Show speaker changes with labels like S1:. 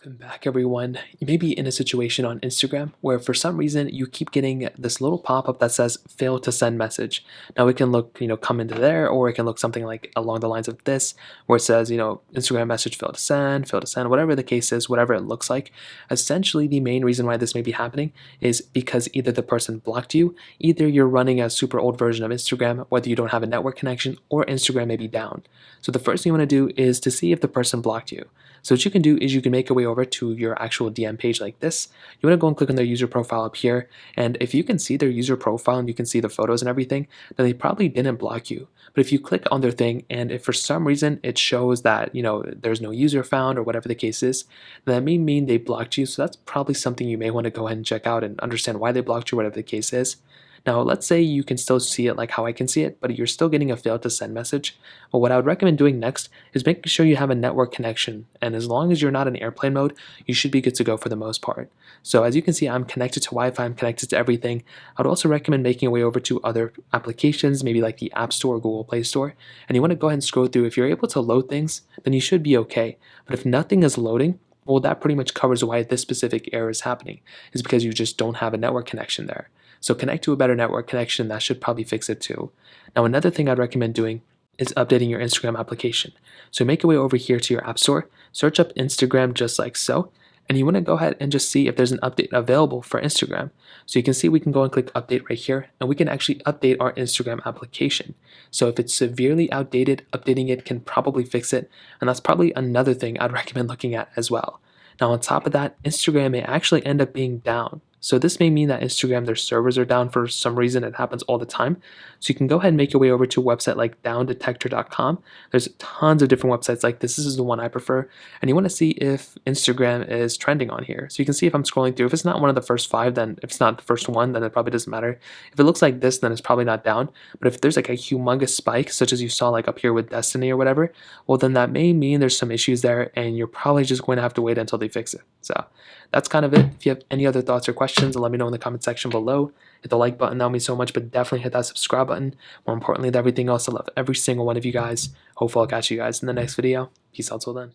S1: Welcome back, everyone. You may be in a situation on Instagram where for some reason you keep getting this little pop-up that says fail to send message. Now it can look, come into there, or it can look something like along the lines of this, where it says, Instagram message failed to send, whatever the case is, whatever it looks like. Essentially, the main reason why this may be happening is because either the person blocked you, either you're running a super old version of Instagram, whether you don't have a network connection, or Instagram may be down. So the first thing you want to do is to see if the person blocked you. So what you can do is you can make your way over to your actual DM page like this. You want to go and click on their user profile up here. And if you can see their user profile and you can see the photos and everything, then they probably didn't block you. But if you click on their thing and if for some reason it shows that, there's no user found or whatever the case is, then that may mean they blocked you. So that's probably something you may want to go ahead and check out and understand why they blocked you, whatever the case is. Now, let's say you can still see it like how I can see it, but you're still getting a failed to send message. Well, what I would recommend doing next is making sure you have a network connection. And as long as you're not in airplane mode, you should be good to go for the most part. So as you can see, I'm connected to Wi-Fi, I'm connected to everything. I would also recommend making your way over to other applications, maybe like the App Store or Google Play Store. And you want to go ahead and scroll through. If you're able to load things, then you should be okay. But if nothing is loading, well, that pretty much covers why this specific error is happening, is because you just don't have a network connection there. So connect to a better network connection. That should probably fix it too. Now, another thing I'd recommend doing is updating your Instagram application. So make your way over here to your App Store, search up Instagram just like so, and you want to go ahead and just see if there's an update available for Instagram. So you can see we can go and click update right here, and we can actually update our Instagram application. So if it's severely outdated, updating it can probably fix it, and that's probably another thing I'd recommend looking at as well. Now, on top of that, Instagram may actually end up being down. So this may mean that Instagram, their servers are down for some reason. It happens all the time. So you can go ahead and make your way over to a website like downdetector.com. There's tons of different websites like this. This is the one I prefer. And you want to see if Instagram is trending on here. So you can see if I'm scrolling through, if it's not one of the first 5, then if it's not the first one, then it probably doesn't matter. If it looks like this, then it's probably not down. But if there's like a humongous spike, such as you saw like up here with Destiny or whatever, well, then that may mean there's some issues there and you're probably just going to have to wait until they fix it. So that's kind of it. If you have any other thoughts or questions, let me know in the comment section below. Hit the like button, that would mean so much, but definitely hit that subscribe button. More importantly than everything else, I love every single one of you guys. Hopefully I'll catch you guys in the next video. Peace out till then.